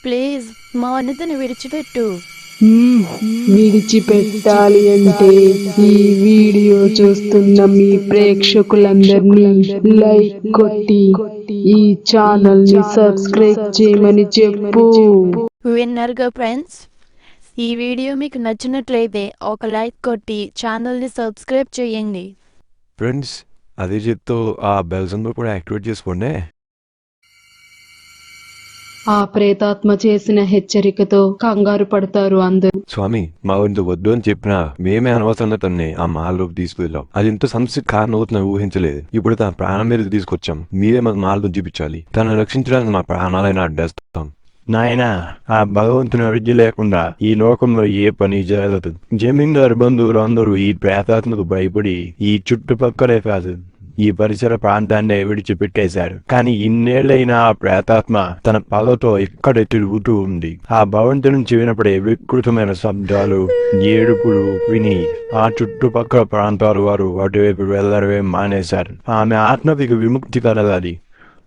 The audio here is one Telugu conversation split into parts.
ప్లీజ్ మా అనితని విడిచిపెట్టు. విడిచిపెట్టాలి అంటే ఈ వీడియో చూస్తున్న మీ ప్రేక్షకులందరినీ లైక్ కొట్టి ఈ ఛానల్ ని సబ్స్క్రైబ్ చేయమని చెప్పు. విన్నర్గా ఫ్రెండ్స్, ఈ వీడియో మీకు నచ్చినట్లయితే ఒక లైక్ కొట్టి ఛానల్ని సబ్స్క్రైబ్ చేయండి. ఫ్రెండ్స్, అదే చెప్తూ ఆ బెల్ సింబల్ కూడా యాక్టివేట్ చేసుకోండి. ఆ ప్రేతాత్మ చేసిన హెచ్చరికతో కంగారు పడతారు అందరూ. స్వామి, మా ఇంత వద్దు అని చెప్పినా మేమే అనవసరంగా తన్ని ఆ మాల్లోకి తీసుకువెళ్ళాం. అది ఇంత సమస్యకు కారణం అవుతుందని ఊహించలేదు. ఇప్పుడు తన ప్రాణం మీద తీసుకొచ్చాం. మీరే మాకు మార్గం చూపించాలి. తనను రక్షించడానికి మా ప్రాణాలైనా అడ్డేస్తాం. నాయనా, ఆ భగవంతుని అవిద్య లేకుండా ఈ లోకంలో ఏ పని జరగదు. జమీందారు బంధువులు అందరూ ఈ ప్రేతాత్మకు భయపడి ఈ చుట్టుపక్కలే కాదు, ఈ పరిసర ప్రాంతాన్ని విడిచిపెట్టేశారు. కానీ ఇన్నేళ్లైనా ఆ ప్రేతాత్మ తన పగతో ఇక్కడ తిరుగుతూ ఉంది. ఆ భవంతి నుంచి వినపడే వికృతమైన శబ్దాలు, ఏడుపులు విని ఆ చుట్టుపక్కల ప్రాంతాల వారు అటువైపు వెళ్లడమే మానేశారు. ఆమె ఆత్మకి విముక్తి కలగాలి.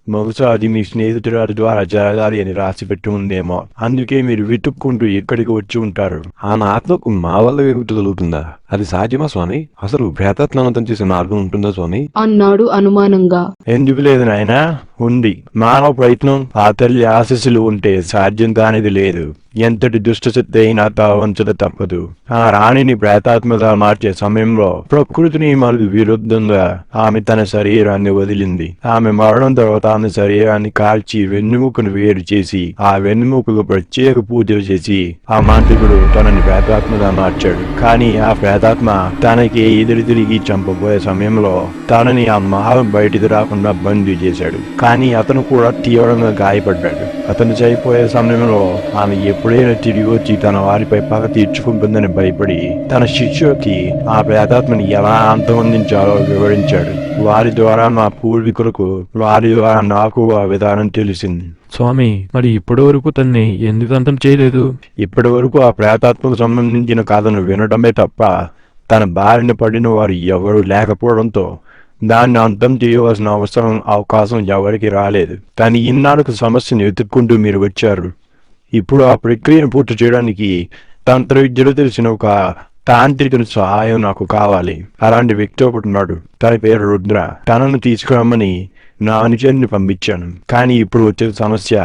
బహుశా అది మీ స్నేహితురాలు ద్వారా జరగాలి అని రాసి పెట్టి ఉందేమో. అందుకే మీరు వెతుక్కుంటూ ఇక్కడికి వచ్చి ఉంటారు. ఆమె ఆత్మకు మా వల్ల విముక్తి కలుగుతుందా? అది సాధ్యమా స్వామి? అసలు ప్రేతాత్మనంతం చేసే మార్గం ఉంటుందా స్వామి? అన్నాడు అనుమానంగా. ఎందుకు లేదు నాయనా, ఉంది. మానవ ప్రయత్నం, ఆ తల్లి ఆశీస్సులు ఉంటే సాధ్యం కానిది లేదు. ఎంతటి దుష్టశక్తి అయినా తావంచద తప్పదు. ఆ రాణిని ప్రేతాత్మగా మార్చే సమయంలో ప్రకృతి నియమాలకు విరుద్ధంగా ఆమె తన శరీరాన్ని వదిలింది. ఆమె మరణం తర్వాత ఆమె శరీరాన్ని కాల్చి వెన్నెముకను వేరు చేసి ఆ వెన్నెముకకు ప్రత్యేక పూజలు చేసి ఆ మాంత్రికుడు తనని ప్రేతాత్మగా మార్చాడు. కానీ ఆ ప్రేతాత్మ తనకి ఎదురు తిరిగి చంపబోయే సమయంలో తనని ఆ మహల్ బయటికి రాకుండా బందీ చేశాడు. కానీ అతను కూడా తీవ్రంగా గాయపడ్డాడు. అతను చనిపోయే సమయంలో ఆమె ఎప్పుడైనా తిరిగి వచ్చి తన వారిపై పగ తీర్చుకుంటుందని భయపడి తన శిష్యుకి ఆ ప్రేతాత్మని ఎలా అంతమొందించాలో వివరించాడు. వారి ద్వారా నా పూర్వీకులకు, వారి ద్వారా నాకు ఆ విధానం తెలిసింది. స్వామి, మరి ఇప్పటి వరకు తన్ని ఎందుకు అంతం చేయలేదు? ఇప్పటి వరకు ఆ ప్రేతాత్మకు సంబంధించిన కథను వినడమే తప్ప తన బారిన పడిన వారు ఎవరూ లేకపోవడంతో దాన్ని అంతం చేయవలసిన అవకాశం ఎవరికి రాలేదు. కానీ ఇన్నాళ్ళకు సమస్యను ఎత్తుక్కుంటూ మీరు వచ్చారు. ఇప్పుడు ఆ ప్రక్రియను పూర్తి చేయడానికి తంత్ర విద్యలు తెలిసిన ఒక తాంత్రికుని సహాయం నాకు కావాలి. అలాంటి వ్యక్తి ఒకటి ఉన్నాడు. తన పేరు రుద్ర. తనను తీసుకురమ్మని నా అనుచరుని పంపించాను. కానీ ఇప్పుడు వచ్చే సమస్య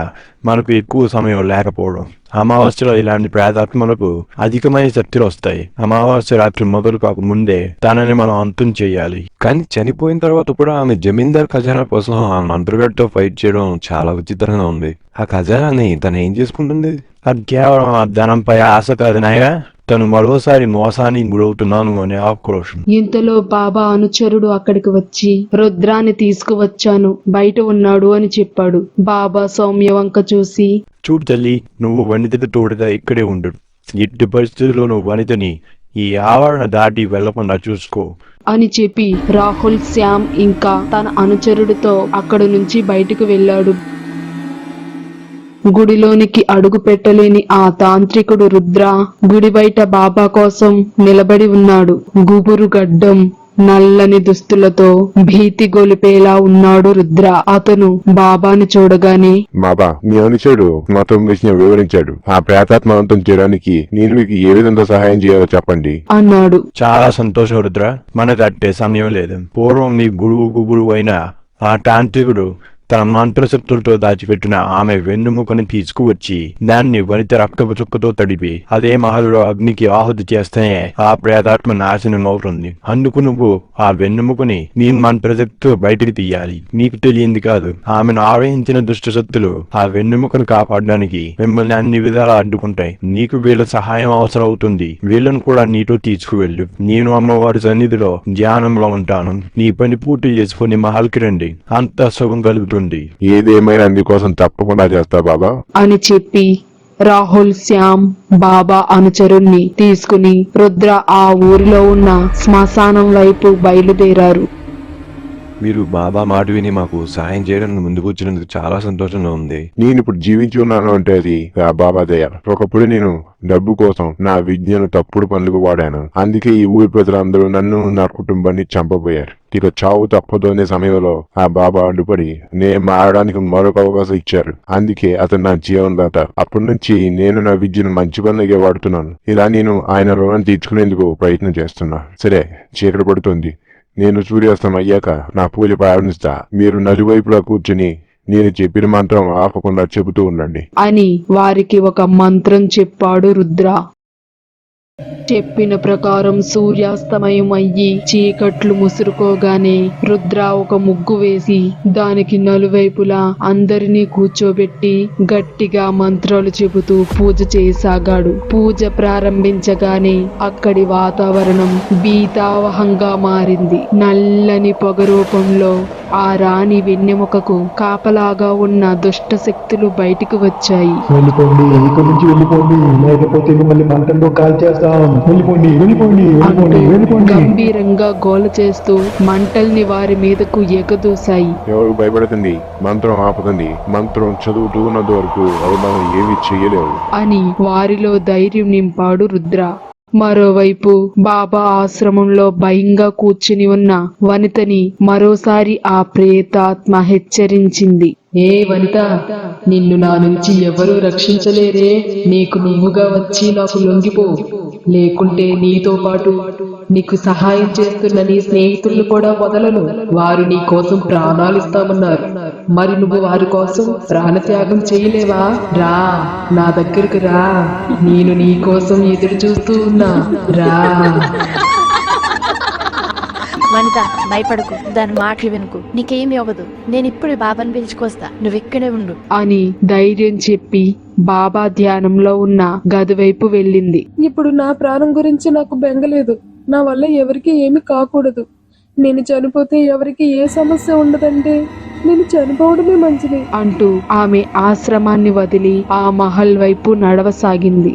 మనకు ఎక్కువ సమయం లేకపోవడం. అమావాస్యలో ఇలాంటి ప్రేతాత్మలకు అధికమైన శక్తులు వస్తాయి. అమావాస్య రాత్రి మొదలు కాకముందే తనని మనం అంతం చేయాలి. కానీ చనిపోయిన తర్వాత కూడా ఆమె జమీందార్ ఖజానా కోసం ఆ మంత్రగాడితో ఫైట్ చేయడం చాలా విచిత్రంగా ఉంది. ఆ ఖజానాని తను ఏం చేసుకుంటుంది? అది కేవలం ఆ ధనంపై ఆశ కాదు నాయనా, తను మరోసారి మోసానికి గురవుతున్నాను అనే ఆక్రోషం. ఇంతలో బాబా అనుచరుడు అక్కడికి వచ్చి రుద్రాన్ని తీసుకువచ్చాను, బయట ఉన్నాడు అని చెప్పాడు. బాబా సౌమ్య వంక చూసి, చూడు తల్లి, నువ్వు వనితతో తోడుగా ఇక్కడే ఉండు. ఎట్టి పరిస్థితుల్లో నువ్వు వనితని ఈ ఆవరణ దాటి వెళ్లకుండా చూసుకో అని చెప్పి రాహుల్, శ్యామ్ ఇంకా తన అనుచరుడితో అక్కడి నుంచి బయటకు వెళ్ళాడు. గుడిలోనికి అడుగు పెట్టలేని ఆ తాంత్రికుడు రుద్ర గుడి బయట బాబా కోసం నిలబడి ఉన్నాడు. గుబురు గడ్డం, నల్లని దుస్తులతో భీతి గొలిపేలా ఉన్నాడు రుద్ర. అతను బాబాని చూడగానే, బాబా, మీ అనుచరుడు మాతో విషయం వివరించాడు. ఆ ప్రేతాత్మవంతం చేయడానికి నేను మీకు ఏ విధంగా సహాయం చేయాలో చెప్పండి అన్నాడు. చాలా సంతోషం రుద్ర, మనకు అట్టే సమయం లేదు. పూర్వం మీ గురువు అయిన ఆ తాంత్రికుడు తన మంత్రశక్తులతో దాచిపెట్టిన ఆమె వెన్నుముకని తీసుకువచ్చి దాన్ని వనిత రక్తపు చుక్కతో తడిపి అదే మహల్లో అగ్నికి ఆహుతి చేస్తేనే ఆ ప్రేతాత్మ నాశనం అవుతుంది. అందుకు నువ్వు ఆ వెన్నుముకని నీ మంత్రశక్తితో బయటికి తీయాలి. నీకు తెలియంది కాదు, ఆమెను ఆవహించిన దుష్టశక్తులు ఆ వెన్నుముకను కాపాడడానికి మిమ్మల్ని అన్ని విధాలా అడ్డుకుంటాయి. నీకు వీళ్ళ సహాయం అవసరం అవుతుంది. వీళ్ళను కూడా నీతో తీసుకువెళ్ళు. నేను అమ్మవారి సన్నిధిలో ధ్యానంలో ఉంటాను. నీ పని పూర్తి చేసుకుని మహల్కి రండి, అంత సుఖం కలుగుతుంది. ఏదేమైనా అందుకోసం తప్పకుండా చేస్తా బాబా అని చెప్పి రాహుల్, శ్యామ్ బాబా అనుచరుణ్ణి తీసుకుని రుద్ర ఆ ఊరిలో ఉన్న శ్మశానం వైపు బయలుదేరారు. మీరు బాబా మాట విని మాకు సాయం చేయడానికి ముందుకు వచ్చినందుకు చాలా సంతోషంగా ఉంది. నేను ఇప్పుడు జీవించి ఉన్నాను అంటే అది ఆ బాబా దయ. ఒకప్పుడు నేను డబ్బు కోసం నా విద్యను తప్పుడు పనులకు వాడాను. అందుకే ఈ ఊరి ప్రజలందరూ నన్ను నా కుటుంబాన్ని చంపబోయారు. ఇక చావు తప్పదు అనే సమయంలో ఆ బాబా అడ్డుపడి నేను మారడానికి మరొక అవకాశం ఇచ్చారు. అందుకే అతను నా జీవనదాత. అప్పటి నుంచి నేను నా విద్యను మంచి పనులకే వాడుతున్నాను. ఇలా నేను ఆయన రుణం తీర్చుకునేందుకు ప్రయత్నం చేస్తున్నా. సరే, చీకటి పడుతుంది. నేను సూర్యాస్తం అయ్యాక నా పూజ ప్రారంభిస్తా. మీరు నలువైపులా కూర్చుని నేను చెప్పిన మంత్రం ఆపకుండా చెబుతూ ఉండండి అని వారికి ఒక మంత్రం చెప్పాడు రుద్ర. చెప్పిన ప్రకారం సూర్యాస్తమయం అయ్యి చీకట్లు ముసురుకోగానే రుద్ర ఒక ముగ్గు వేసి దానికి నలువైపులా అందరినీ కూర్చోబెట్టి గట్టిగా మంత్రాలు చెబుతూ పూజ చేయసాగాడు. పూజ ప్రారంభించగానే అక్కడి వాతావరణం భీతావహంగా మారింది. నల్లని పొగ రూపంలో ఆ రాణి వెన్నెముకకు కాపలాగా ఉన్న దుష్ట శక్తులు బయటికి వచ్చాయి. వెళ్ళిపోండి, ఇక్కడి నుంచి వెళ్ళిపోండి, లేకపోతే మిమ్మల్ని మంటల్లో కాల్చేస్తాం. వెళ్ళిపోండి, వెళ్ళిపోండి, వెళ్ళిపోండి, వెళ్ళిపోండి. గంభీరంగా గోల చేస్తూ మంటల్ని వారి మీదకు ఎగదూశాయి. ఎవరు భయపడుతుంది? మంత్రం ఆపుతుంది. మంత్రం చదువుతూ ఉన్నంత వరకు అవి మనం ఏమీ చెయ్యలేవు అని వారిలో ధైర్యం నింపాడు రుద్ర. మరోవైపు బాబా ఆశ్రమంలో భయంగా కూర్చుని ఉన్న వనితని మరోసారి ఆ ప్రేతాత్మ హెచ్చరించింది. ఏ వనిత, నిన్ను నా నుంచి ఎవరూ రక్షించలేరే. నీకు నువ్వుగా వచ్చి నాకు లొంగిపో, లేకుంటే నీతో పాటు నీకు సహాయం చేస్తున్న నీ స్నేహితులను కూడా వదలను. వారు నీ కోసం ప్రాణాలిస్తామన్నారు. మరి నువ్వు వారి కోసం ప్రాణత్యాగం చేయలేవా? రా, నా దగ్గరకు రా. నేను నీ కోసం ఎదురు చూస్తూ ఉన్నా. రా. వనిత, భయపడకు, దాని మాటలు వినుకు, నీకేమీ అవ్వదు. నేను ఇప్పుడు బాబాని పిలుచుకొస్తా, నువ్వు ఇక్కడే ఉండు అని ధైర్యం చెప్పి బాబా ధ్యానంలో ఉన్న గది వైపు వెళ్ళింది. ఇప్పుడు నా ప్రాణం గురించి నాకు బెంగలేదు. నా వల్ల ఎవరికి ఏమి కాకూడదు. నేను చనిపోతే ఎవరికి ఏ సమస్య ఉండదంటే నేను చనిపోవడమే మంచిది అంటూ ఆమె ఆశ్రమాన్ని వదిలి ఆ మహల్ వైపు నడవసాగింది.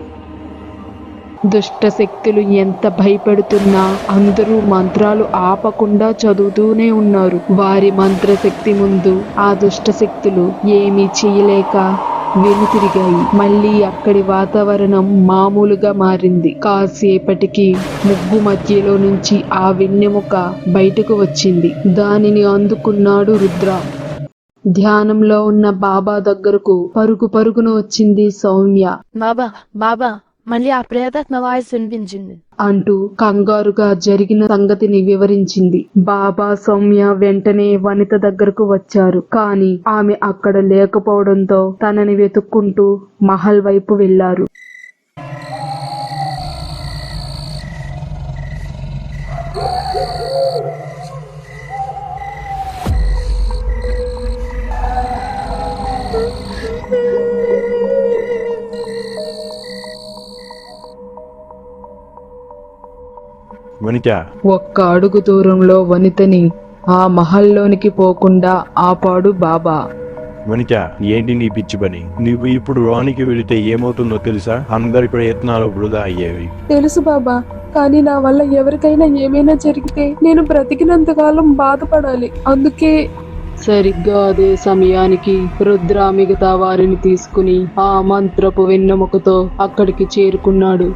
దుష్ట శక్తులు ఎంత భయపెడుతున్నా అందరూ మంత్రాలు ఆపకుండా చదువుతూనే ఉన్నారు. వారి మంత్రశక్తి ముందు ఆ దుష్ట శక్తులు ఏమీ చేయలేక వెనుతిరిగాయి. మళ్ళీ అక్కడి వాతావరణం మామూలుగా మారింది. కాసేపటికి ముగ్గు మధ్యలో నుంచి ఆ వెన్నెముక బయటకు వచ్చింది. దానిని అందుకున్నాడు రుద్ర. ధ్యానంలో ఉన్న బాబా దగ్గరకు పరుగు పరుగున వచ్చింది సౌమ్య. బాబా, బాబా, మళ్ళీ ఆ ప్రేతాత్మ వాయిస్ వినిపించింది అంటూ కంగారుగా జరిగిన సంగతిని వివరించింది. బాబా సౌమ్య వెంటనే వనిత దగ్గరకు వచ్చారు. కానీ ఆమె అక్కడ లేకపోవడంతో తనని వెతుక్కుంటూ మహల్ వైపు వెళ్లారు. వనిత, ఒక్క అడుగు దూరంలో వనితని ఆ మహల్లోనికి పోకుండా ఆపాడు బాబా. వనిత, ఏంటి నీ పిచ్చి పని? నువ్వు ఇప్పుడు రానికి వెళితే ఏమవుతుందో తెలుసా? అందరి ప్రయత్నాలు వృధా అయ్యేవి. తెలుసు బాబా, కానీ నా వల్ల ఎవరికైనా ఏమైనా జరిగితే నేను బ్రతికినంతకాలం బాధపడాలి. అందుకే సరిగ్గా అదే సమయానికి రుద్ర మిగతా వారిని తీసుకుని ఆ మంత్రపు వెన్నెముకతో అక్కడికి చేరుకున్నాడు.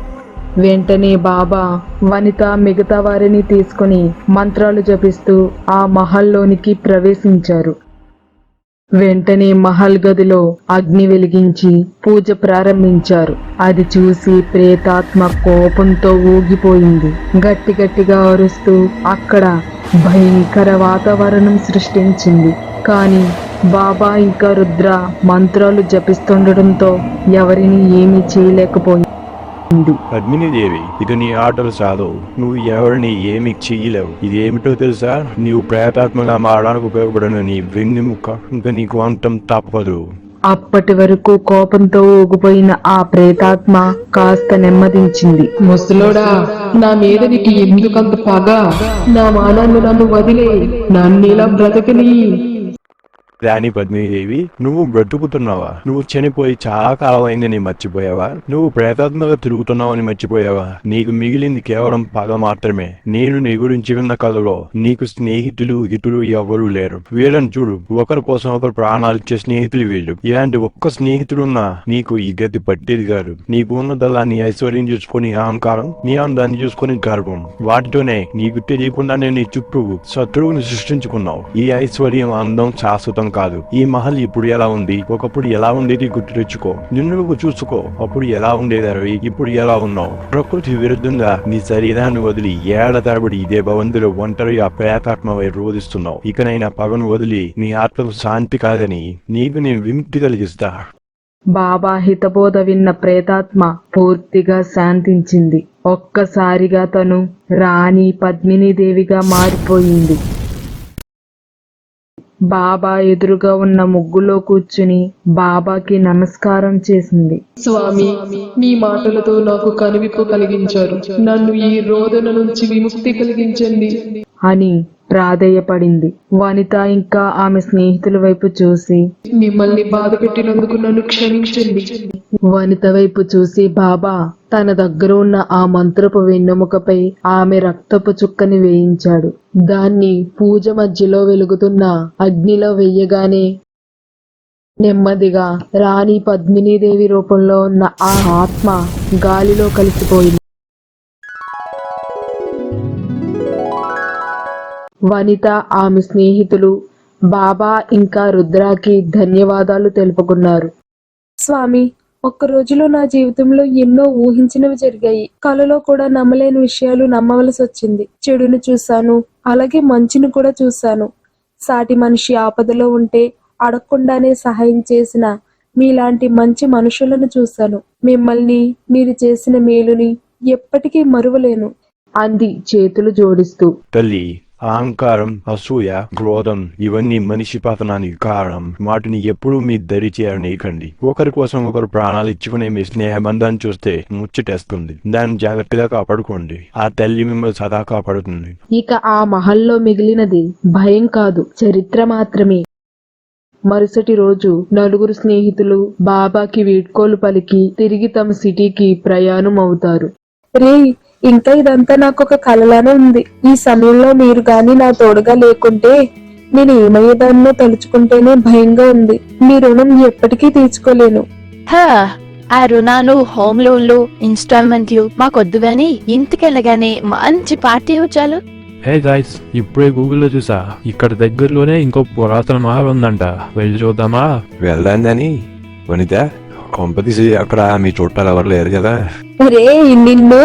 వెంటనే బాబా వనిత మిగతా వారిని తీసుకుని మంత్రాలు జపిస్తూ ఆ మహల్లోనికి ప్రవేశించారు. వెంటనే మహల్ గదిలో అగ్ని వెలిగించి పూజ ప్రారంభించారు. అది చూసి ప్రేతాత్మ కోపంతో ఊగిపోయింది. గట్టి గట్టిగా అరుస్తూ అక్కడ భయంకర వాతావరణం సృష్టించింది. కానీ బాబా ఇంకా రుద్ర మంత్రాలు జపిస్తుండటంతో ఎవరిని ఏమీ చేయలేకపోయింది. పద్మినీదేవి, ఇది నీ ఆటలు చాలు. నువ్వు ఎవరిని ఏమి చెయ్యలేవు. ఇది ఏమిటో తెలుసా? నీవు ప్రేతాత్మగా మారడానికి ఉపయోగపడిన నీ వెన్నెముక ఇంకా నీకు అంతం తప్పదు. అప్పటి వరకు కోపంతో ఊగిపోయిన ఆ ప్రేతాత్మ కాస్త నెమ్మదించింది. ముసలోడా, నా మీద నీకు ఎందుకంత పగ? నా మానాన్ని నన్ను వదిలే, నన్ను ఇలా బ్రతకని. రాణి పద్మిదేవి, నువ్వు బ్రతుకుతున్నావా? నువ్వు చనిపోయి చాలా కాలం అయిందని మర్చిపోయావా? నువ్వు ప్రేతాత్మగా తిరుగుతున్నావని మర్చిపోయావా? నీకు మిగిలింది కేవలం పగ మాత్రమే. నేను నీ గురించి విన్న కథలో నీకు స్నేహితులు ఇతులు ఎవరూ లేరు. వీళ్ళని చూడు, ఒకరి కోసం ఒకరు ప్రాణాలు ఇచ్చే స్నేహితులు వీళ్ళు. ఇలాంటి ఒక్క స్నేహితుడున్నా నీకు ఈ గతి పట్టేది కాదు. నీకు ఉన్నదల్లా నీ ఐశ్వర్యం చూసుకొని అహంకారం, నీ అందాన్ని చూసుకొని గర్వం, వాటితోనే నీకు తెలియకుండానే నీ చుట్టూ శత్రువుని సృష్టించుకున్నావు. ఈ ఐశ్వర్యం, అందం శాశ్వతం కాదు. ఈ మహల్ ఇప్పుడు ఎలా ఉంది, ఒకప్పుడు ఎలా ఉండేది గుర్తు తెచ్చుకో. నిన్ను నువ్వు చూసుకో. అప్పుడు ఎలా ఉండేదారు, ఇప్పుడు ఎలా ఉన్నావు? ప్రకృతి విరుద్ధంగా నీ శరీరాన్ని వదిలి ఏళ్ల తరబడి ఇదే భవంతిలో ఒంటరిగా ప్రేతాత్మవై రోధిస్తున్నావు. ఇకనైనా పగను వదిలి నీ ఆత్మకు శాంతి కాదని నీకు నేను విముక్తి కలిగిస్తా. బాబా హితబోధ విన్న ప్రేతాత్మ పూర్తిగా శాంతించింది. ఒక్కసారిగా తను రాణి పద్మినీదేవిగా మారిపోయింది. బాబా ఎదురుగా ఉన్న ముగ్గులో కూర్చుని బాబాకి నమస్కారం చేసింది. స్వామి, మీ మాటలతో నాకు కనువిప్పు కలిగించారు. నన్ను ఈ రోదన నుంచి విముక్తి కలిగించండి అని ప్రాధేయపడింది. వనిత ఇంకా ఆమె స్నేహితుల వైపు చూసి, మిమ్మల్ని బాధ పెట్టినందుకు నన్ను క్షమించండి. వనిత వైపు చూసి బాబా తన దగ్గర ఉన్న ఆ మంత్రపు వెన్నెముకపై ఆమె రక్తపు చుక్కని వేయించాడు. దాన్ని పూజ మధ్యలో వెలుగుతున్న అగ్నిలో వెయ్యగానే నెమ్మదిగా రాణి పద్మినీదేవి రూపంలో ఉన్న ఆ ఆత్మ గాలిలో కలిసిపోయింది. వనిత, ఆమె స్నేహితులు బాబా ఇంకా రుద్రాకి ధన్యవాదాలు తెలుపుకున్నారు. స్వామి, ఒక్క రోజులో నా జీవితంలో ఎన్నో ఊహించినవి జరిగాయి. కలలో కూడా నమ్మలేని విషయాలు నమ్మవలసి వచ్చింది. చెడును చూశాను, అలాగే మంచిని కూడా చూశాను. సాటి మనిషి ఆపదలో ఉంటే అడగకుండానే సహాయం చేసిన మీలాంటి మంచి మనుషులను చూశాను. మిమ్మల్ని, మీరు చేసిన మేలుని ఎప్పటికీ మరువలేను అంది చేతులు జోడిస్తూ. తల్లి, అహంకారం, అసూయ, క్రోధం ఇవన్నీ మనిషి పతనానికి కారణం. వాటిని ఎప్పుడూ మీ దరి చేయనీయకండి. ఒకరి కోసం ఒకరు ప్రాణాలు ఇచ్చుకునే మీ స్నేహబంధాన్ని చూస్తే ముచ్చటేస్తుంది. దాన్ని జాగ్రత్తగా కాపాడుకోండి. ఆ తల్లి మిమ్మల్ని సదా కాపాడుతుంది. ఇక ఆ మహల్లో మిగిలినది భయం కాదు, చరిత్ర మాత్రమే. మరుసటి రోజు నలుగురు స్నేహితులు బాబాకి వీడ్కోలు పలికి తిరిగి తమ సిటీకి ప్రయాణం అవుతారు. రే, ఇంకా ఇదంతా నాకు ఒక కలలానే ఉంది. ఈ సమయంలో మీరు గాని నా తోడుగా లేకుంటే నేను ఏమయ్యేదాన్నో తలుచుకుంటేనే భయంగా ఉంది. మీ రుణం ఎప్పటికీ తీర్చుకోలేను. ఆ రుణాలు, హోమ్ లోన్లు, ఇన్స్టాల్మెంట్లు మాకొద్దు గాని ఇంటికెళ్ళగానే మంచి పార్టీ వచ్చాలు. హే గైస్, ఇప్పుడే గూగుల్లో చూసా, ఇక్కడ దగ్గరలోనే ఇంకో పురాతన మహల్ ఉందంట. వెళ్ళి చూద్దామా? వెళ్దాందని. వనిత, కొంపతీసి అక్కడ మీ చుట్టాలు ఎవరు లేరు కదా? రే, నిన్ను